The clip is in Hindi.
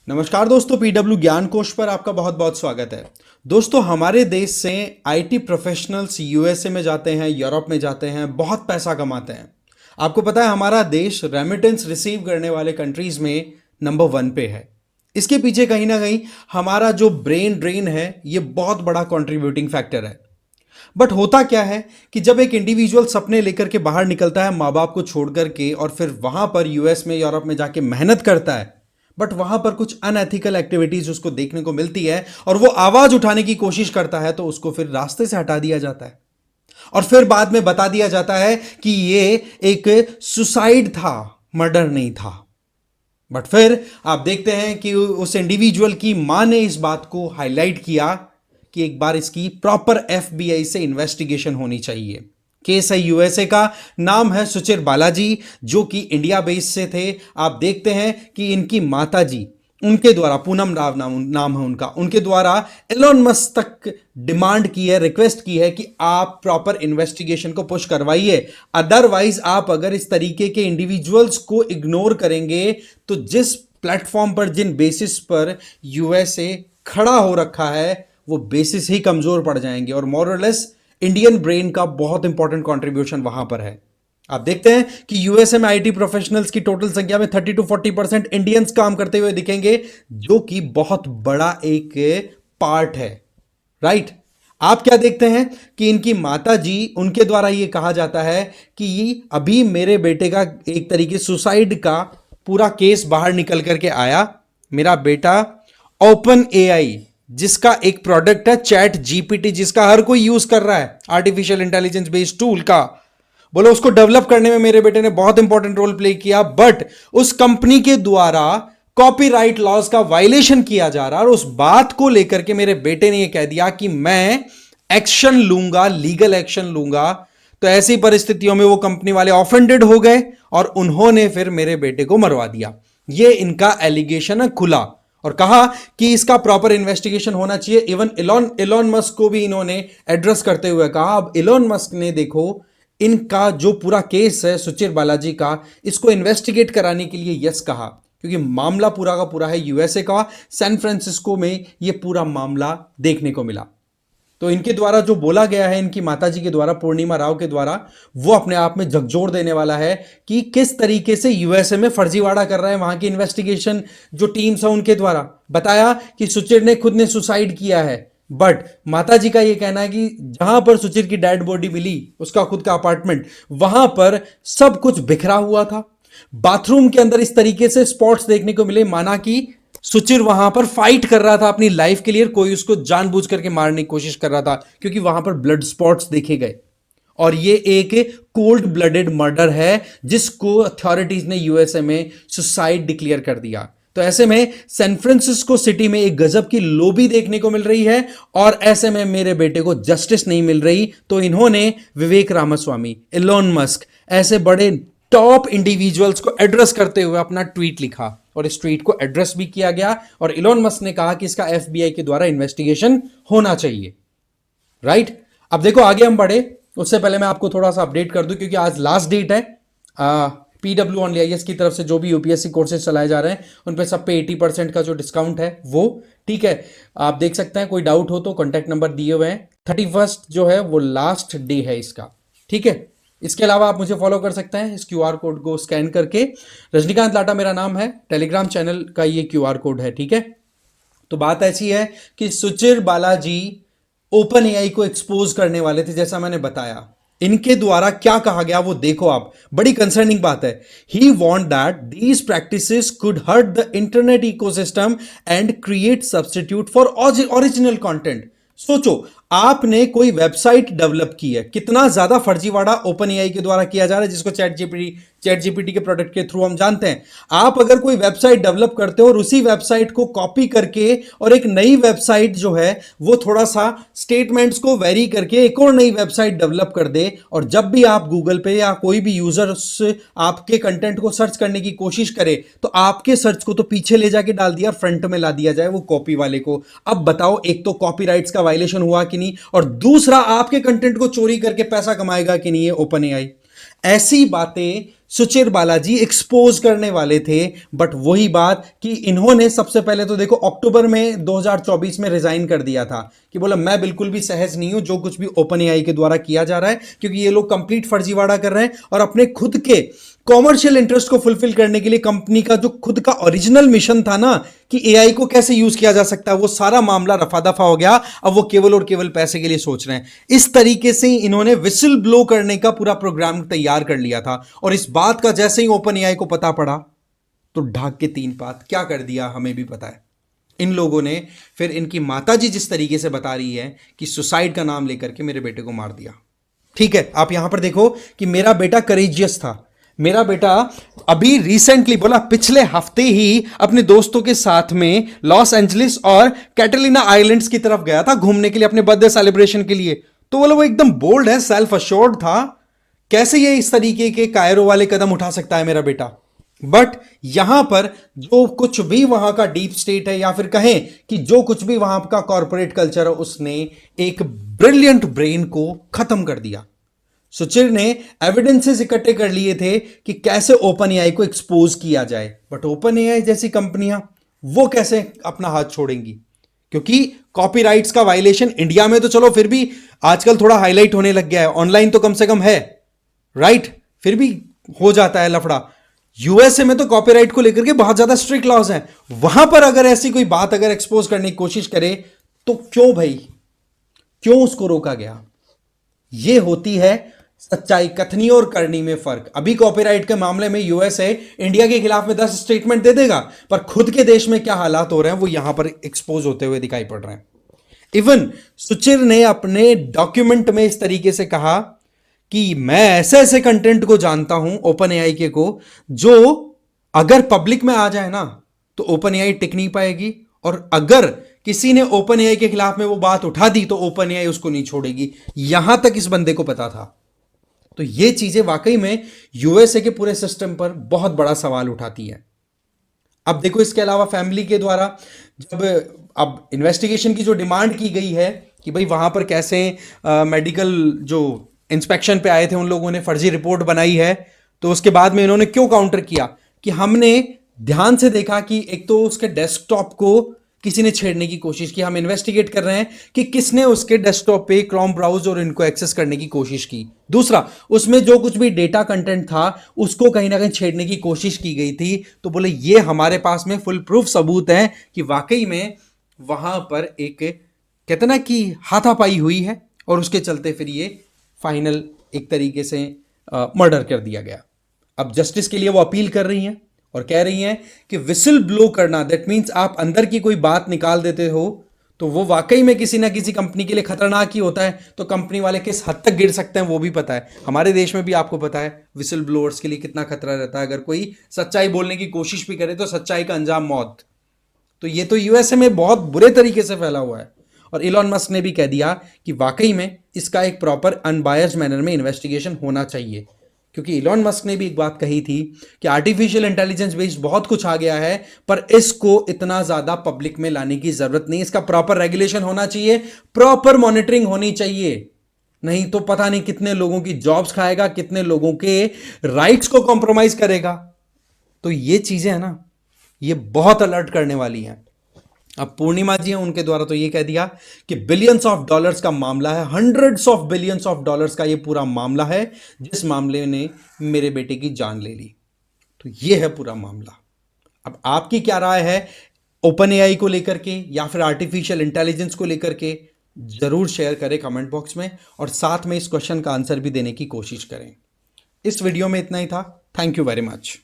नमस्कार दोस्तों, पीडब्ल्यू ज्ञान कोश पर आपका बहुत बहुत स्वागत है। दोस्तों, हमारे देश से आईटी प्रोफेशनल्स यूएसए में जाते हैं, यूरोप में जाते हैं, बहुत पैसा कमाते हैं। आपको पता है हमारा देश रेमिटेंस रिसीव करने वाले कंट्रीज में नंबर 1 पे है। इसके पीछे कहीं ना कहीं हमारा जो ब्रेन ड्रेन है ये बहुत बड़ा कंट्रीब्यूटिंग फैक्टर है। बट होता क्या है कि जब एक इंडिविजुअल सपने लेकर के बाहर निकलता है माँ बाप को छोड़ करके और फिर वहां पर यूएस में, यूरोप में जाके मेहनत करता है, बट वहां पर कुछ अनएथिकल एक्टिविटीज उसको देखने को मिलती है और वो आवाज उठाने की कोशिश करता है तो उसको फिर रास्ते से हटा दिया जाता है और फिर बाद में बता दिया जाता है कि ये एक सुसाइड था, मर्डर नहीं था। बट फिर आप देखते हैं कि उस इंडिविजुअल की मां ने इस बात को हाईलाइट किया कि एक बार इसकी प्रॉपर एफबीआई से इन्वेस्टिगेशन होनी चाहिए। केस है यूएसए का, नाम है सुचिर बालाजी, जो कि इंडिया बेस से थे। आप देखते हैं कि इनकी माता जी, उनके द्वारा, पूनम राव नाम है उनका, उनके द्वारा एलोन मस्क तक डिमांड की है, रिक्वेस्ट की है कि आप प्रॉपर इन्वेस्टिगेशन को पुश करवाइए। अदरवाइज आप अगर इस तरीके के इंडिविजुअल्स को इग्नोर करेंगे तो जिस प्लेटफॉर्म पर, जिन बेसिस पर यूएसए खड़ा हो रखा है, वो बेसिस ही कमजोर पड़ जाएंगे और मोरलेस इंडियन ब्रेन का बहुत इंपॉर्टेंट कंट्रीब्यूशन वहां पर है। आप देखते हैं कि यूएसए में आईटी प्रोफेशनल्स की टोटल संख्या में 30 to 40% इंडियंस काम करते हुए दिखेंगे, जो कि बहुत बड़ा एक पार्ट है। राइट? आप क्या देखते हैं कि इनकी माता जी, उनके द्वारा यह कहा जाता है कि अभी मेरे बेटे का एक तरीके सुसाइड का पूरा केस बाहर निकल करके आया। मेरा बेटा ओपन एआई, जिसका एक प्रोडक्ट है चैट जीपीटी, जिसका हर कोई यूज कर रहा है, आर्टिफिशियल इंटेलिजेंस बेस्ड टूल का, बोलो उसको डेवलप करने में मेरे बेटे ने बहुत इंपॉर्टेंट रोल प्ले किया। बट उस कंपनी के द्वारा कॉपीराइट लॉज का वायलेशन किया जा रहा है और उस बात को लेकर के मेरे बेटे ने यह कह दिया कि मैं एक्शन लूंगा, लीगल एक्शन लूंगा। तो ऐसी परिस्थितियों में वो कंपनी वाले ऑफेंडेड हो गए और उन्होंने फिर मेरे बेटे को मरवा दिया। ये इनका एलिगेशन है खुला, और कहा कि इसका प्रॉपर इन्वेस्टिगेशन होना चाहिए। इवन इलॉन मस्क को भी इन्होंने एड्रेस करते हुए कहा। अब इलॉन मस्क ने, देखो, इनका जो पूरा केस है सुचिर बालाजी का, इसको इन्वेस्टिगेट कराने के लिए यस कहा, क्योंकि मामला पूरा का पूरा है यूएसए का। सैन फ्रांसिस्को में यह पूरा मामला देखने को मिला। तो इनके द्वारा जो बोला गया है, इनकी माताजी के द्वारा, पूर्णिमा राव के द्वारा, वो अपने आप में झकझोर देने वाला है कि किस तरीके से यूएसए में फर्जीवाड़ा कर रहा है वहां की इन्वेस्टिगेशन जो टीम्स है उनके द्वारा। बताया कि सुचिर ने खुद ने सुसाइड किया है, बट माताजी का यह कहना है कि जहां पर सुचिर की डेड बॉडी मिली, उसका खुद का अपार्टमेंट, वहां पर सब कुछ बिखरा हुआ था। बाथरूम के अंदर इस तरीके से स्पॉट्स देखने को मिले माना कि सुचिर वहां पर फाइट कर रहा था अपनी लाइफ के लिए, कोई उसको जानबूझ करके मारने की कोशिश कर रहा था, क्योंकि वहां पर ब्लड स्पॉट्स देखे गए। और ये एक कोल्ड ब्लडेड मर्डर है जिसको अथॉरिटीज ने यूएसए में सुसाइड डिक्लेयर कर दिया। तो ऐसे में सैन फ्रांसिस्को सिटी में एक गजब की लोबी देखने को मिल रही है और ऐसे में मेरे बेटे को जस्टिस नहीं मिल रही। तो इन्होंने विवेक रामास्वामी, इलॉन मस्क, ऐसे बड़े टॉप इंडिविजुअल्स को एड्रेस करते हुए अपना ट्वीट लिखा और इस ट्वीट को एड्रेस भी किया गया और इलॉन मस्क ने कहा कि इसका एफबीआई के द्वारा इन्वेस्टिगेशन होना चाहिए। राइट? अब देखो आगे हम बढ़े, उससे पहले मैं आपको थोड़ा सा अपडेट कर दूं, क्योंकि आज लास्ट डेट है पीडब्ल्यू ऑनली आईएएस की तरफ से जो भी यूपीएससी कोर्सेज चलाए जा रहे हैं उन पे सब पे 80% का जो डिस्काउंट है वो, ठीक है, आप देख सकते हैं। कोई डाउट हो तो कॉन्टैक्ट नंबर दिए हुए हैं। 31 जो है वो लास्ट डे है इसका, ठीक है। इसके अलावा आप मुझे फॉलो कर सकते हैं इस क्यूआर कोड को स्कैन करके। रजनीकांत लाटा मेरा नाम है, टेलीग्राम चैनल का ये क्यूआर कोड है, ठीक है। तो बात ऐसी है कि सुचिर बालाजी ओपन एआई को एक्सपोज करने वाले थे, जैसा मैंने बताया। इनके द्वारा क्या कहा गया वो देखो आप, बड़ी कंसर्निंग बात है। He want that these practices could hurt the internet ecosystem and create substitute for original content. सोचो, आपने कोई वेबसाइट डेवलप की है, कितना ज्यादा फर्जीवाड़ा ओपन एआई के द्वारा किया जा रहा है, जिसको चैट जीपीटी के प्रोडक्ट के थ्रू हम जानते हैं। आप अगर कोई वेबसाइट डेवलप करते हो और उसी वेबसाइट को कॉपी करके और एक नई वेबसाइट जो है वो थोड़ा सा स्टेटमेंट्स को वेरी करके एक और नई वेबसाइट डेवलप कर दे, और जब भी आप गूगल पे या कोई भी यूजर आपके कंटेंट को सर्च करने की कोशिश करे तो आपके सर्च को तो पीछे ले जाके डाल दिया, फ्रंट में ला दिया जाए वो कॉपी वाले को। अब बताओ, एक तो कॉपीराइट्स का वायलेशन हुआ कि नहीं, और दूसरा आपके कंटेंट को चोरी करके पैसा कमाएगा कि नहीं ये ओपन एआई। ऐसी बातें सुचिर बालाजी एक्सपोज करने वाले थे। बट वही बात कि इन्होंने सबसे पहले तो देखो अक्टूबर में 2024 में रिजाइन कर दिया था कि बोला मैं बिल्कुल भी सहज नहीं हूं जो कुछ भी ओपन एआई के द्वारा किया जा रहा है, क्योंकि ये लोग कंप्लीट फर्जीवाड़ा कर रहे हैं और अपने खुद के कॉमर्शियल इंटरेस्ट को फुलफिल करने के लिए कंपनी का जो खुद का ओरिजिनल मिशन था ना कि एआई को कैसे यूज किया जा सकता है, वो सारा मामला रफा दफा हो गया। अब वो केवल और केवल पैसे के लिए सोच रहे हैं। इस तरीके से इन्होंने विसिल ब्लो करने का पूरा प्रोग्राम तैयार कर लिया था और इस बात का जैसे ही ओपन एआई को पता पड़ा तो ढाक के तीन पात क्या कर दिया हमें भी पता है। इन लोगों ने फिर इनकी माताजी जिस तरीके से बता रही है कि सुसाइड का नाम लेकर के मेरे बेटे को मार दिया। ठीक है, आप यहां पर देखो कि मेरा बेटा करेजियस था। मेरा बेटा अभी रिसेंटली बोला पिछले हफ्ते ही अपने दोस्तों के साथ में लॉस एंजलिस और कैटलिना आइलैंड्स की तरफ गया था घूमने के लिए अपने बर्थडे सेलिब्रेशन के लिए। तो बोला वो एकदम बोल्ड है, सेल्फ अश्योर्ड था। कैसे ये इस तरीके के कायरों वाले कदम उठा सकता है मेरा बेटा। बट यहां पर जो कुछ भी वहां का डीप स्टेट है या फिर कहें कि जो कुछ भी वहां का कॉर्पोरेट कल्चर है उसने एक ब्रिलियंट ब्रेन को खत्म कर दिया। सुचिर ने एविडेंसेस इकट्ठे कर लिए थे कि कैसे ओपन एआई को एक्सपोज किया जाए। बट ओपन एआई जैसी कंपनियां वो कैसे अपना हाथ छोड़ेंगी, क्योंकि कॉपीराइट्स का वायलेशन इंडिया में तो चलो फिर भी आजकल थोड़ा हाईलाइट होने लग गया है, ऑनलाइन तो कम से कम है, राइट, फिर भी हो जाता है लफड़ा। यूएसए में तो कॉपीराइट को लेकर के बहुत ज्यादा स्ट्रिक्ट लॉज हैं। वहां पर अगर ऐसी कोई बात अगर एक्सपोज करने की कोशिश करे तो क्यों भाई, क्यों उसको रोका गया। यह होती है सच्चाई, कथनी और करनी में फर्क। अभी कॉपीराइट के मामले में यूएसए इंडिया के खिलाफ में 10 स्टेटमेंट दे देगा, पर खुद के देश में क्या हालात हो रहे हैं वो यहां पर एक्सपोज होते हुए दिखाई पड़ रहे हैं। इवन सुचिर ने अपने डॉक्यूमेंट में इस तरीके से कहा कि मैं ऐसे ऐसे कंटेंट को जानता हूं ओपन एआई के को, जो अगर पब्लिक में आ जाए ना तो ओपन एआई टिक नहीं पाएगी, और अगर किसी ने ओपन एआई के खिलाफ में वो बात उठा दी तो ओपन एआई उसको नहीं छोड़ेगी। यहां तक इस बंदे को पता था। तो ये चीजें वाकई में यूएसए के पूरे सिस्टम पर बहुत बड़ा सवाल उठाती है। अब देखो इसके अलावा फैमिली के द्वारा जब अब इन्वेस्टिगेशन की जो डिमांड की गई है कि भाई वहां पर कैसे मेडिकल जो इंस्पेक्शन पे आए थे उन लोगों ने फर्जी रिपोर्ट बनाई है, तो उसके बाद में इन्होंने क्यों काउंटर किया कि हमने ध्यान से देखा कि एक तो उसके डेस्कटॉप को किसी ने छेड़ने की कोशिश की। हम इन्वेस्टिगेट कर रहे हैं कि किसने उसके डेस्कटॉप पे क्रोम ब्राउज और इनको एक्सेस करने की कोशिश की। दूसरा, उसमें जो कुछ भी डेटा कंटेंट था उसको कहीं ना कहीं छेड़ने की कोशिश की गई थी। तो बोले ये हमारे पास में फुल प्रूफ सबूत है कि वाकई में वहां पर एक कहते ना कि हाथापाई हुई है और उसके चलते फिर ये फाइनल एक तरीके से मर्डर कर दिया गया। अब जस्टिस के लिए वो अपील कर रही हैं और कह रही हैं कि विसिल ब्लो करना दैट मीन्स आप अंदर की कोई बात निकाल देते हो तो वो वाकई में किसी ना किसी कंपनी के लिए खतरनाक ही होता है। तो कंपनी वाले किस हद तक गिर सकते हैं वो भी पता है। हमारे देश में भी आपको पता है विसिल ब्लोअर्स के लिए कितना खतरा रहता है। अगर कोई सच्चाई बोलने की कोशिश भी करे तो सच्चाई का अंजाम मौत। तो ये तो यूएसए में बहुत बुरे तरीके से फैला हुआ है। और इलॉन मस्क ने भी कह दिया कि वाकई में इसका एक प्रॉपर अनबायस्ड मैनर में इन्वेस्टिगेशन होना चाहिए, क्योंकि इलॉन मस्क ने भी एक बात कही थी कि आर्टिफिशियल इंटेलिजेंस बेस्ड बहुत कुछ आ गया है, पर इसको इतना ज्यादा पब्लिक में लाने की जरूरत नहीं। इसका प्रॉपर रेगुलेशन होना चाहिए, प्रॉपर मॉनिटरिंग होनी चाहिए, नहीं तो पता नहीं कितने लोगों की जॉब्स खाएगा, कितने लोगों के राइट्स को कॉम्प्रोमाइज करेगा। तो ये चीजें है ना, ये बहुत अलर्ट करने वाली हैं। अब पूर्णिमा जी हैं, उनके द्वारा तो ये कह दिया कि बिलियंस ऑफ डॉलर्स का मामला है, hundreds of billions of dollars का ये पूरा मामला है, जिस मामले ने मेरे बेटे की जान ले ली। तो ये है पूरा मामला। अब आपकी क्या राय है ओपन एआई को लेकर के या फिर आर्टिफिशियल इंटेलिजेंस को लेकर के, जरूर शेयर करें कमेंट बॉक्स में, और साथ में इस क्वेश्चन का आंसर भी देने की कोशिश करें। इस वीडियो में इतना ही था। Thank you very much.